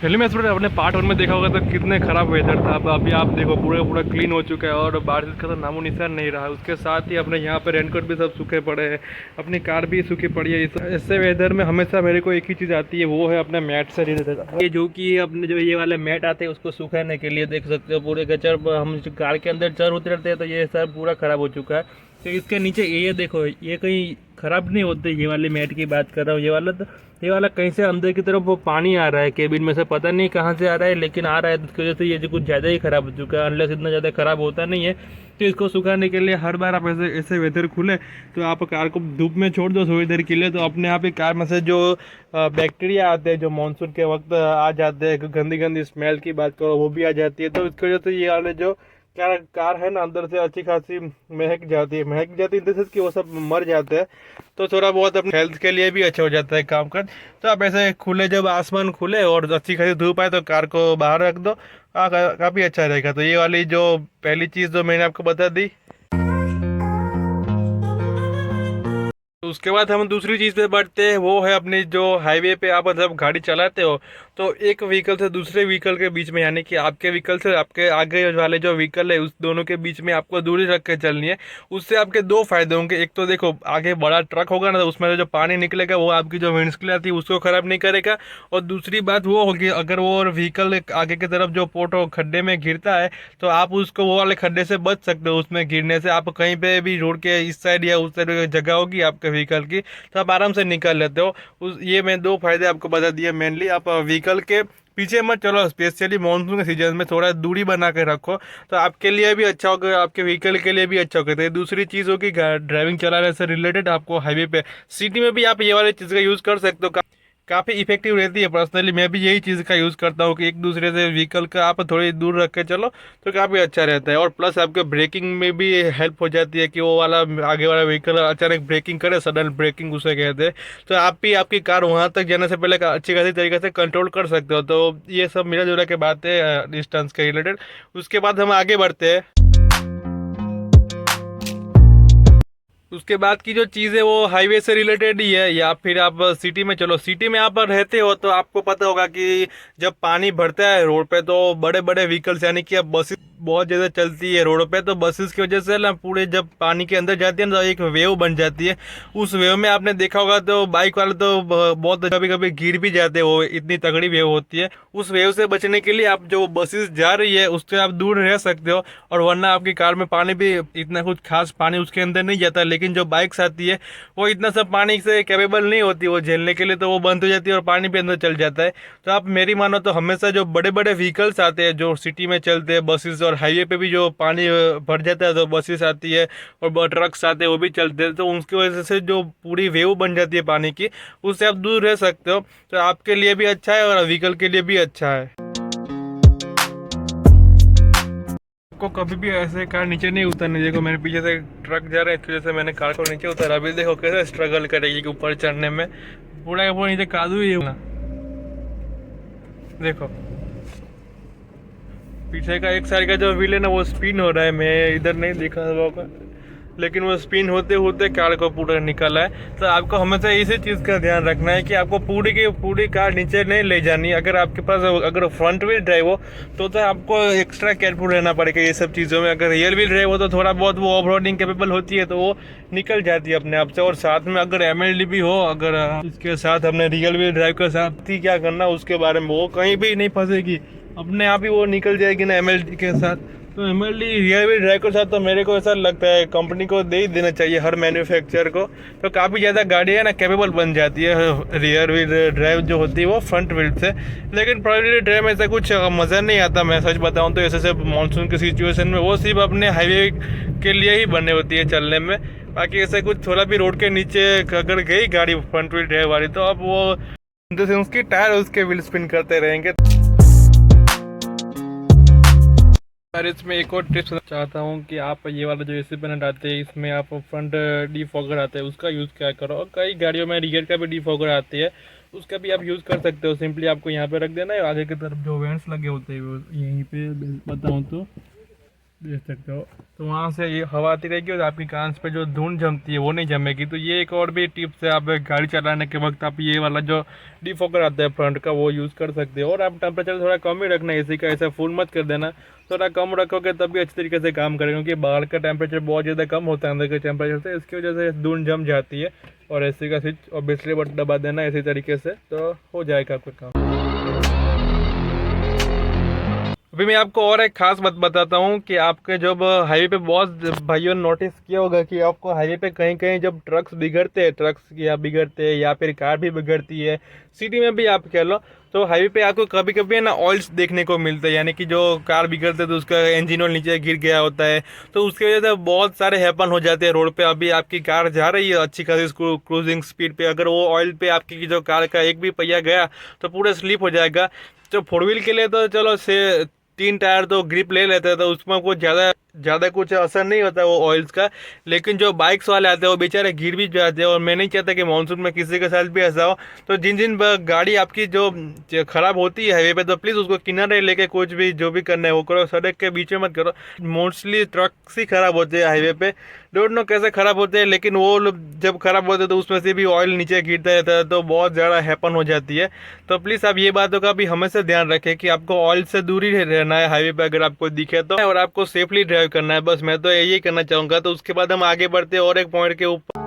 Film में अपने part 1 में देखा होगा तो कितने खराब वेदर था। अब अभी आप देखो पूरा पूरा क्लीन हो चुका है और बारिश का तो नामो निशान नहीं रहा। उसके साथ ही अपने यहाँ पे रेनकोट भी सब सूखे पड़े हैं, अपनी कार भी सूखी पड़ी है। ऐसे वेदर में हमेशा मेरे को एक ही चीज़ आती है, वो है अपने मैट से रिलेटेड। ये जो कि अपने जो ये वाले मैट आते हैं उसको सुखाने के लिए देख सकते हो पूरे कचर हम कार के अंदर चढ़ उतरते हैं तो ये सब पूरा खराब हो चुका है। तो इसके नीचे ये देखो, ये कहीं ख़राब नहीं होते। ये वाले मैट की बात कर रहा हूँ, ये वाला कहीं से अंदर की तरफ वो पानी आ रहा है केबिन में से, पता नहीं कहाँ से आ रहा है लेकिन आ रहा है। इसकी वजह से ये जो कुछ ज़्यादा ही ख़राब हो चुका है, अनलेस इतना ज़्यादा ख़राब होता नहीं है। तो इसको सुखाने के लिए हर बार आप ऐसे वेदर खुले तो आप कार को धूप में छोड़ दो थोड़ी देर के लिए, तो अपने आप ही कार में से जो बैक्टीरिया आते हैं जो मानसून के वक्त आ जाते हैं, गंदी गंदी स्मेल की बात करो वो भी आ जाती है। तो इसकी वजह से ये वाले जो कार है ना अंदर से अच्छी खासी महक जाती है इन कि वो सब मर जाते हैं। तो थोड़ा बहुत अपने हेल्थ के लिए भी अच्छा हो जाता है काम कर। तो आप ऐसे खुले, जब आसमान खुले और अच्छी खासी धूप आए तो कार को बाहर रख दो, काफ़ी अच्छा रहेगा। तो ये वाली जो पहली चीज़ जो मैंने आपको बता दी। तो उसके बाद हम दूसरी चीज़ पे बढ़ते हैं, वो है अपनी जो हाईवे पे आप जब गाड़ी चलाते हो तो एक व्हीकल से दूसरे व्हीकल के बीच में, यानी कि आपके व्हीकल से आपके आगे वाले जो व्हीकल है उस दोनों के बीच में आपको दूरी रख के चलनी है। उससे आपके दो फायदे होंगे। एक तो देखो, आगे बड़ा ट्रक होगा ना तो उसमें जो पानी निकलेगा वो आपकी जो विंडस्क्रीन आती है उसको ख़राब नहीं करेगा। और दूसरी बात वो होगी, अगर वो व्हीकल आगे की तरफ जो पोर्ट खड्डे में गिरता है तो आप उसको वो वाले खड्डे से बच सकते हो। उसमें गिरने से आप कहीं पे भी रोड के इस साइड या उस साइड जगह होगी आपके व्हीकल की तो आप आराम से निकल लेते हो। ये मैं दो फायदे आपको बता दिए मेनली। आप व्हीकल के पीछे मत चलो, स्पेशली मानसून के सीजन में थोड़ा दूरी बना के रखो तो आपके लिए भी अच्छा होगा, आपके व्हीकल के लिए भी अच्छा होगा। तो दूसरी चीज़ होगी ड्राइविंग चलाने से रिलेटेड, आपको हाईवे पे सिटी में भी आप ये वाली चीज़ का यूज़ कर सकते हो, काफ़ी इफेक्टिव रहती है। पर्सनली मैं भी यही चीज़ का यूज़ करता हूँ कि एक दूसरे से व्हीकल का आप थोड़ी दूर रख के चलो तो काफ़ी अच्छा रहता है। और प्लस आपके ब्रेकिंग में भी हेल्प हो जाती है कि वो वाला आगे वाला व्हीकल अचानक ब्रेकिंग करे, सडन ब्रेकिंग उसे कहते हैं, तो आप भी आपकी कार वहाँ तक जाने से पहले अच्छी खासी तरीके से कंट्रोल कर सकते हो। तो ये सब मिला जुला के बात है डिस्टेंस के रिलेटेड। उसके बाद हम आगे बढ़ते हैं। उसके बाद की जो चीज़ है वो हाईवे से रिलेटेड ही है, या फिर आप सिटी में चलो। सिटी में आप रहते हो तो आपको पता होगा कि जब पानी भरता है रोड पे तो बड़े बड़े व्हीकल्स, यानी कि अब बसेस बहुत ज़्यादा चलती है रोड पे, तो बसेस की वजह से ना पूरे जब पानी के अंदर जाती है ना तो एक वेव बन जाती है। उस वेव में आपने देखा होगा तो बाइक वाले तो बहुत कभी कभी गिर भी जाते हैं, वो इतनी तगड़ी वेव होती है। उस वेव से बचने के लिए आप जो बसेस जा रही है उससे आप दूर रह सकते हो, और वरना आपकी कार में पानी भी इतना कुछ खास पानी उसके अंदर नहीं जाता। लेकिन जो बाइक्स आती है वो इतना सब पानी से कैपेबल नहीं होती वो झेलने के लिए, तो वो बंद हो जाती है और पानी भी अंदर चल जाता है। तो आप मेरी मानो तो हमेशा जो बड़े बड़े व्हीकल्स आते हैं जो सिटी में चलते हैं बसेस, और हाईवे पे भी जो पानी भर जाता है तो बसेस आती है और ट्रक्स आते हैं वो भी चलते हैं, तो उसकी वजह से जो पूरी वेव बन जाती है पानी की, उससे आप दूर रह सकते हो। तो आपके लिए भी अच्छा है और व्हीकल के लिए भी अच्छा है। आपको कभी भी ऐसे कार नीचे नहीं उतरनी। देखो मेरे पीछे से ट्रक जा रहा है, इसकी वजह से मैंने कार को नीचे उतारा। अभी देखो कैसे स्ट्रगल करेगी कि ऊपर चढ़ने में, पूरा का पूरा नीचे कादू ही है। देखो पीछे का एक साइड का जो व्हील है ना वो स्पिन हो रहा है, मैं इधर नहीं दिखा होगा लेकिन वो स्पिन होते होते कार को पूरा निकला है। तो आपको हमेशा इसी चीज़ का ध्यान रखना है कि आपको पूरी की पूरी कार नीचे नहीं ले जानी। अगर आपके पास अगर फ्रंट व्हील ड्राइव हो तो आपको एक्स्ट्रा केयरफुल रहना पड़ेगा ये सब चीज़ों में। अगर रियर व्हील ड्राइव हो तो थोड़ा बहुत वो ऑफ रोडिंग कैपेबल होती है तो वो निकल जाती है अपने आप से। और साथ में अगर MLD भी हो, अगर इसके साथ हमने रियल व्हील ड्राइव के साथ ही क्या करना उसके बारे में, वो कहीं भी नहीं फंसेगी, अपने आप ही वो निकल जाएगी ना MLD के साथ। तो MLD रियर व्हील ड्राइव के साथ तो मेरे को ऐसा लगता है कंपनी को दे ही देना चाहिए हर मैन्युफैक्चरर को। तो काफ़ी ज़्यादा गाड़ियाँ ना कैपेबल बन जाती है रियर व्हील ड्राइव जो होती है वो फ्रंट व्हील से। लेकिन फ्रंट व्हील ड्राइव में ऐसा कुछ मज़ा नहीं आता, मैं सच बताऊँ तो। ऐसे मानसून की सिचुएशन में वो सिर्फ अपने हाईवे के लिए ही बने होती है चलने में। बाकी ऐसा कुछ थोड़ा भी रोड के नीचे अगर गई गाड़ी फ्रंट व्हील ड्राइव वाली तो अब वो जैसे उसकी टायर उसके व्हील स्पिन करते रहेंगे। और इसमें एक और टिप्स चाहता हूँ कि आप ये वाला जो AC पैनल आते हैं इसमें आप फ्रंट डिफॉगर आता है उसका यूज़ क्या करो। और कई गाड़ियों में रियर का भी डिफॉगर आती है, उसका भी आप यूज़ कर सकते हो। सिंपली आपको यहाँ पे रख देना है, आगे की तरफ जो वेंट्स लगे होते हैं वो यहीं पे बताऊँ तो देख सकते हो। तो वहाँ से ये हवा आती रहेगी और आपकी कांच पे जो धूल जमती है वो नहीं जमेगी। तो ये एक और भी टिप्स है, आप गाड़ी चलाने के वक्त आप ये वाला जो डिफोकर आता है फ्रंट का वो यूज़ कर सकते हो। और आप टेम्परेचर थोड़ा कम ही रखना, एसी का ऐसा फुल मत कर देना, थोड़ा कम रखोगे तभी अच्छी तरीके से काम करेगा, क्योंकि बाहर का टेम्परेचर बहुत ज़्यादा कम होता है अंदर के टेम्परेचर से, इसकी वजह से धूल जम जाती है। और एसी का स्विच ऑब्वियसली बटन दबा देना इसी तरीके से, तो हो जाएगा आपका काम। अभी मैं आपको और एक खास बात बताता हूँ कि आपके जब हाईवे पे बहुत भाइयों ने नोटिस किया होगा कि आपको हाईवे पे कहीं कहीं जब ट्रक्स बिगड़ते हैं, या फिर कार भी बिगड़ती है, सिटी में भी आप कह लो, तो हाईवे पे आपको कभी कभी ना ऑयल्स देखने को मिलते हैं, यानी कि जो कार बिगड़ते हैं तो उसका इंजन ऑयल नीचे गिर गया होता है। तो उसकी वजह से बहुत सारे हैपन हो जाते हैं रोड पे। अभी आपकी कार जा रही है अच्छी खासी क्रूजिंग स्पीड पे, अगर वो ऑयल पे आपकी जो कार का एक भी पहिया गया तो पूरा स्लिप हो जाएगा। तो फोर व्हील के लिए तो चलो से 3 टायर तो ग्रिप ले लेते हैं, तो उसमें कुछ ज़्यादा कुछ असर नहीं होता वो ऑयल्स का। लेकिन जो बाइक्स वाले आते हैं वो बेचारे गिर भी जाते हैं, और मैं नहीं चाहता कि मानसून में किसी के साथ भी ऐसा हो। तो जिन जिन गाड़ी आपकी जो खराब होती है हाईवे पे, तो प्लीज़ उसको किनारे लेके कुछ भी जो भी करना है वो करो, सड़क के बीच में मत करो। मोस्टली ट्रक्स ही खराब होते हैं हाईवे पे, डोंट नो कैसे खराब होते हैं, लेकिन वो लोग जब खराब होते हैं तो उसमें से भी ऑयल नीचे गिरता रहता है, तो बहुत ज़्यादा हैपन हो जाती है। तो प्लीज़ आप ये बातों का भी हमेशा ध्यान रखें कि आपको ऑयल से दूर ही रहना है हाईवे पे अगर आपको दिखे तो, और आपको सेफली ड्राइव करना है। बस मैं तो यही करना चाहूँगा। तो उसके बाद हम आगे बढ़ते हैं और एक पॉइंट के ऊपर।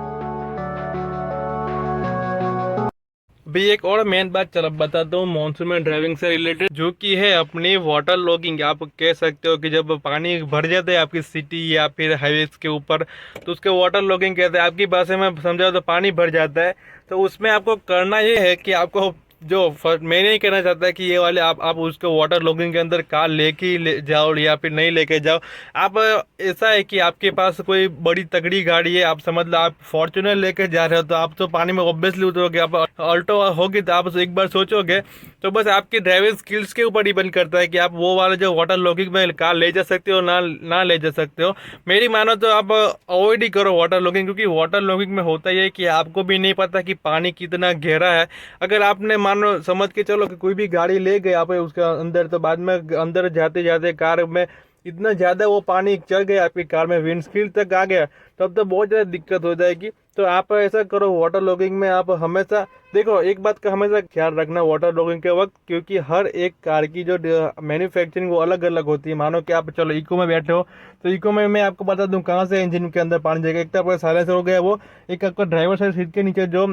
अभी एक और मेन बात चलो बताता हूँ मानसून में ड्राइविंग से रिलेटेड, जो कि है अपनी वाटर लॉगिंग। आप कह सकते हो कि जब पानी भर जाता है आपकी सिटी या फिर हाईवेज के ऊपर, तो उसके वाटर लॉगिंग कहते हैं। आपकी भाषा में समझाओ तो पानी भर जाता है। तो उसमें आपको करना ये है कि आपको जो मैं नहीं कहना चाहता कि ये वाले आप उसको वाटर लॉगिंग के अंदर कार ले जाओ या फिर नहीं लेके जाओ। आप ऐसा है कि आपके पास कोई बड़ी तगड़ी गाड़ी है, आप समझ लो आप फॉर्च्यूनर लेके जा रहे हो, तो आप तो पानी में ऑब्वियसली उतरोगे। आप ऑल्टो होगी तो आप एक बार सोचोगे। तो बस आपकी ड्राइविंग स्किल्स के ऊपर डिपेंड करता है कि आप वो वाला जो वाटर लॉगिंग में कार ले जा सकते हो ना ले जा सकते हो। मेरी मानो तो आप अवॉइड ही करो वाटर लॉगिंग, क्योंकि वाटर लॉगिंग में होता ही है कि आपको भी नहीं पता कि पानी कितना गहरा है। अगर आपने मानो समझ के चलो कि कोई भी गाड़ी ले गए आप उसका अंदर, तो बाद में अंदर जाते जाते कार में इतना ज़्यादा वो पानी चढ़ गया आपकी कार में, विंडशील्ड तक आ गया, तब तो बहुत ज़्यादा दिक्कत हो जाएगी। तो आप ऐसा करो वाटर लॉगिंग में आप हमेशा देखो, एक बात का हमेशा ख्याल रखना वाटर लॉगिंग के वक्त, क्योंकि हर एक कार की जो मैन्युफैक्चरिंग वो अलग अलग होती है। मानो कि आप चलो इको में बैठे हो, तो इको में मैं आपको बता दूं कहाँ से इंजन के अंदर पानी जाएगा। एक तो आपका साइलेंसर हो गया वो, एक आपका ड्राइवर साइड सीट के नीचे जो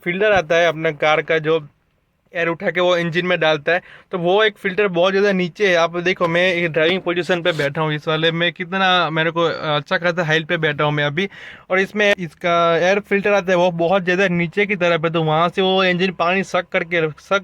फिल्टर आता है अपने कार का, जो एयर उठा के वो इंजन में डालता है, तो वो एक फ़िल्टर बहुत ज़्यादा नीचे है। आप देखो मैं एक ड्राइविंग पोजीशन पे बैठा हूँ इस वाले में, कितना मेरे को अच्छा खासा हाइट पे बैठा हूँ मैं अभी, और इसमें इसका एयर फिल्टर आता है वो बहुत ज़्यादा नीचे की तरफ है, तो वहाँ से वो इंजन पानी सक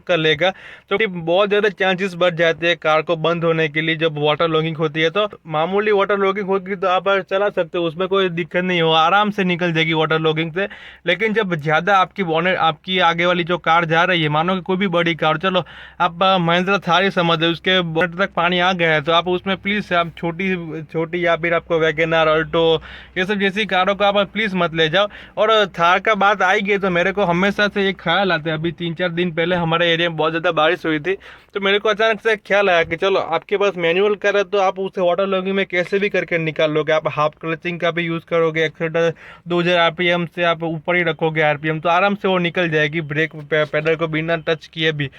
कर लेगा। तो बहुत ज़्यादा चांसेस बढ़ जाते हैं कार को बंद होने के लिए जब वाटर लॉगिंग होती है। तो मामूली वाटर लॉगिंग होगी तो आप चला सकते हो, उसमें कोई दिक्कत नहीं हो, आराम से निकल जाएगी वाटर लॉगिंग से। लेकिन जब ज़्यादा आपकी बोनेट आपकी आगे वाली जो कार जा रही है, मानो कि कोई भी बड़ी कार, चलो आप महिंद्रा थार ही समझ लो, उसके बोनेट तक पानी आ गया है, तो आप उसमें प्लीज़ आप छोटी छोटी या फिर आपको वैगनआर, अल्टो, ये सब जैसी कारों को आप प्लीज़ मत ले जाओ। और थार का बात आई गई तो मेरे को हमेशा से एक ख्याल आता है। अभी 3-4 दिन पहले हमारे एरिया में बहुत ज़्यादा बारिश हुई थी, तो मेरे को अचानक से ख्याल आया कि चलो आपके पास मैनुअल कार है, तो आप उसे वाटर लॉगिंग में कैसे भी करके निकाल लोगे। आप हाफ क्लचिंग का भी यूज़ करोगे, एक्सीटर 2000 आरपीएम से आप ऊपर ही रखोगे आरपीएम, तो आराम से वो निकल जाएगी ब्रेक पैडल को बिना टच किए भी।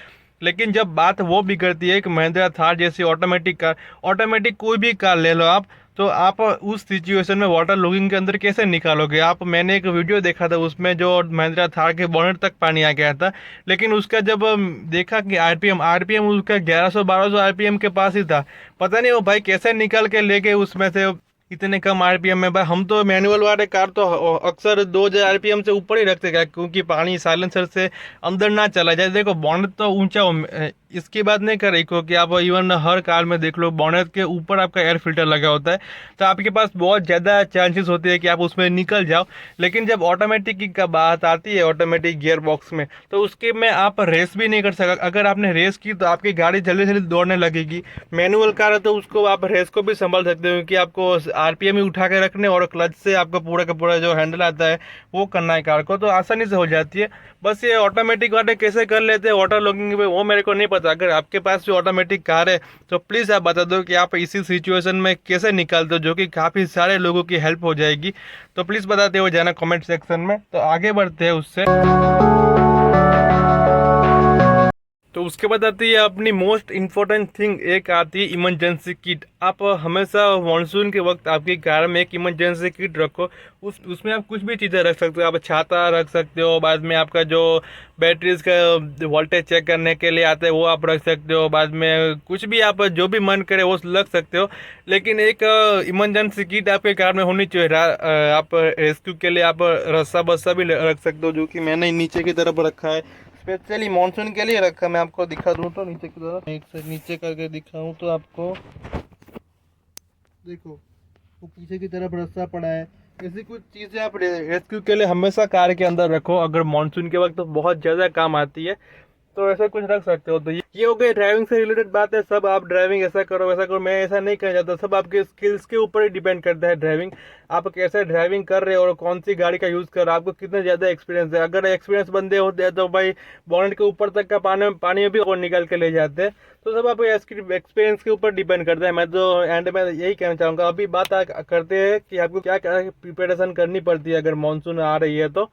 लेकिन जब बात वो बिगड़ती है कि महिंद्रा थार जैसी ऑटोमेटिक कार, ऑटोमेटिक कोई भी कार ले लो आप, तो आप उस सिचुएशन में वाटर लॉगिंग के अंदर कैसे निकालोगे आप। मैंने एक वीडियो देखा था उसमें जो महिंद्रा थार के बोनेट तक पानी आ गया था, लेकिन उसका जब देखा कि आरपीएम उसका 1100-1200 आरपीएम के पास ही था। पता नहीं वो भाई कैसे निकल के लेके उसमें से इतने कम आरपीएम में। भाई हम तो मैनुअल वाले कार तो अक्सर 2000 आरपीएम से ऊपर ही रखते हैं, क्योंकि पानी साइलेंसर से अंदर ना चला जाए। देखो बोनेट तो ऊंचा हो, इसकी बात नहीं कर रही क्योंकि आप इवन हर कार में देख लो बोनेट के ऊपर आपका एयर फिल्टर लगा होता है, तो आपके पास बहुत ज़्यादा चांसेस होते हैं कि आप उसमें निकल जाओ। लेकिन जब ऑटोमेटिक की का बात आती है, ऑटोमेटिक गियर बॉक्स में, तो उसके में आप रेस भी नहीं कर सकते। अगर आपने रेस की तो आपकी गाड़ी जल्दी जल्दी दौड़ने लगेगी। मैनुअल कार है तो उसको आप रेस को भी संभाल सकते हो, क्योंकि आपको आरपीएम ही उठा के रखने और क्लच से आपका पूरा का पूरा जो हैंडल आता है वो करना है कार को, तो आसानी से हो जाती है। बस ये ऑटोमेटिक वाले कैसे कर लेते हैं वाटर लॉगिंग पे वो मेरे को नहीं पता। अगर आपके पास भी ऑटोमेटिक कार है तो प्लीज़ आप बता दो कि आप इसी सिचुएशन में कैसे निकालते हो, जो कि काफ़ी सारे लोगों की हेल्प हो जाएगी। तो प्लीज़ बताते हो जाना कमेंट सेक्शन में। तो आगे बढ़ते हैं उससे। तो उसके बाद आती है अपनी मोस्ट इम्पोर्टेंट थिंग, एक आती है इमरजेंसी किट। आप हमेशा मानसून के वक्त आपकी कार में एक इमरजेंसी किट रखो। उसमें आप कुछ भी चीज़ें रख सकते हो। आप छाता रख सकते हो, बाद में आपका जो बैटरीज का वोल्टेज चेक करने के लिए आता है वो आप रख सकते हो, बाद में कुछ भी आप जो भी मन करे वो रख सकते हो। लेकिन एक इमरजेंसी किट आपके कार में होनी चाहिए। आप रेस्क्यू के लिए आप रस्सा बस्सा भी रख सकते हो, जो कि मैंने नीचे की तरफ रखा है, स्पेशली मानसून के लिए रखा। मैं आपको दिखा दूँ तो नीचे की तरफ एक से नीचे करके दिखाऊँ तो आपको देखो वो पीछे की तरफ रास्ता पड़ा है। ऐसी कुछ चीज़ें आप रेस्क्यू के लिए हमेशा कार के अंदर रखो, अगर मानसून के वक्त तो बहुत ज़्यादा काम आती है। तो ऐसा कुछ रख सकते हो। तो ये हो गई ड्राइविंग से रिलेटेड बात है। सब आप ड्राइविंग ऐसा करो वैसा करो, मैं ऐसा नहीं कहना चाहता। सब आपके स्किल्स के ऊपर ही डिपेंड करता है ड्राइविंग। आप कैसे ड्राइविंग कर रहे हो और कौन सी गाड़ी का यूज़ कर रहे हो, आपको कितना ज़्यादा एक्सपीरियंस है। अगर एक्सपीरियंस बंदे होते हैं तो भाई बॉनेट के ऊपर तक का पानी में भी और निकाल के ले जाते हैं। तो सब आपके एक्सपीरियंस के ऊपर डिपेंड करता है। मैं तो एंड में यही कहना चाहूँगा। अभी बात करते हैं कि आपको क्या क्या प्रिपरेशन करनी पड़ती है अगर मानसून आ रही है तो।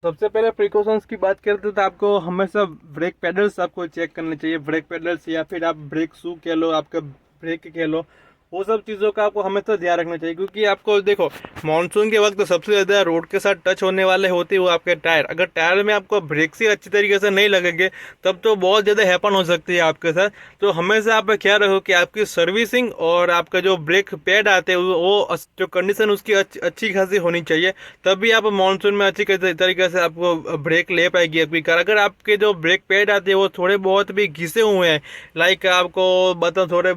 सबसे पहले प्रिकॉशंस की बात करते हैं तो आपको हमेशा ब्रेक पेडल्स आपको चेक करने चाहिए। ब्रेक पेडल्स या फिर आप ब्रेक शू कह लो, आपका ब्रेक कह लो, वो सब चीज़ों का आपको हमेशा ध्यान रखना चाहिए। क्योंकि आपको देखो मानसून के वक्त तो सबसे ज़्यादा रोड के साथ टच होने वाले होते हैं वो आपके टायर। अगर टायर में आपको ब्रेक से अच्छी तरीके से नहीं लगेंगे तब तो बहुत ज़्यादा हैपन हो सकती है आपके साथ। तो हमेशा आप ख्याल रखो कि आपकी सर्विसिंग और आपका जो ब्रेक पैड आते हैं वो जो कंडीशन उसकी अच्छी खासी होनी चाहिए, तभी आप मानसून में अच्छी तरीके से आपको ब्रेक ले पाएगी आपकी कार। अगर आपके जो ब्रेक पैड आते हैं वो थोड़े बहुत भी घिसे हुए हैं, लाइक आपको बताओ थोड़े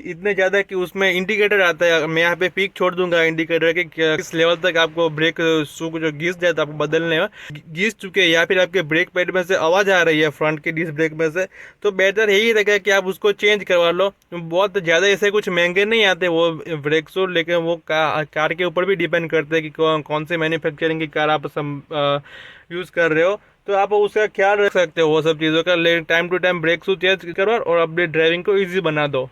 इतने ज़्यादा कि उसमें इंडिकेटर आता है, मैं यहाँ पे पिक छोड़ दूंगा इंडिकेटर के किस लेवल तक आपको ब्रेक शू जो घिस जाए तो आपको बदलने में घिस चुके हैं, या फिर आपके ब्रेक पैड में से आवाज़ आ रही है फ्रंट के डिस्क ब्रेक में से, तो बेहतर यही रहेगा कि आप उसको चेंज करवा लो। बहुत ज़्यादा ऐसे कुछ महंगे नहीं आते वो ब्रेक शू, लेकिन वो कार के ऊपर भी डिपेंड करते हैं कि कौन से मैन्युफैक्चरिंग की कार आप यूज़ कर रहे हो। तो आप उसका ख्याल रख सकते हो वो सब चीज़ों का। लेकिन time to time brake shoe change करो और अपनी ड्राइविंग को ईजी बना दो।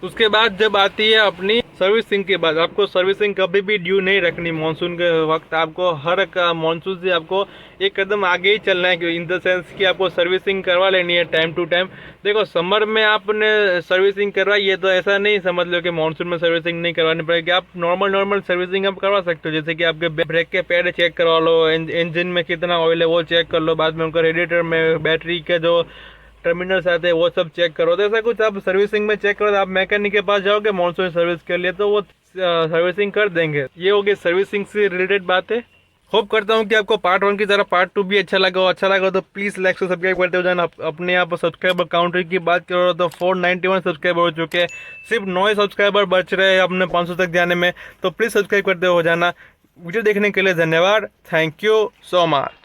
उसके बाद जब आती है अपनी सर्विसिंग के बाद, आपको सर्विसिंग कभी भी ड्यू नहीं रखनी मानसून के वक्त। आपको हर मानसून से आपको एक कदम आगे ही चलना है, इन द सेंस कि आपको सर्विसिंग करवा लेनी है टाइम टू टाइम। देखो समर में आपने सर्विसिंग करवाई है तो ऐसा नहीं समझ लो कि मानसून में सर्विसिंग नहीं करवानी पड़ेगी। आप नॉर्मल सर्विसिंग आप करवा सकते हो, जैसे कि आपके ब्रेक के पैड चेक करवा लो, इंजन में कितना ऑयल है वो चेक कर लो, बाद में उनका रेडिएटर में बैटरी के जो टर्मिनल्स आते हैं वो सब चेक करो। तो ऐसा कुछ आप सर्विसिंग में चेक करो तो आप मैकेनिक के पास जाओगे मानसून सर्विस के लिए तो वो सर्विसिंग कर देंगे। ये हो गई सर्विसिंग से रिलेटेड बातें। होप करता हूँ कि आपको पार्ट 1 की तरह पार्ट 2 भी अच्छा लगा तो प्लीज़ लाइक से सब्सक्राइब करते हो जाना। अपने आप सब्सक्राइबर काउंटर की बात करो तो 491 सब्सक्राइबर हो चुके हैं, सिर्फ 9 सब्सक्राइबर बच रहे हैं अपने 500 तक जाने में। तो प्लीज़ सब्सक्राइब करते हो जाना। वीडियो देखने के लिए धन्यवाद। Thank you so much.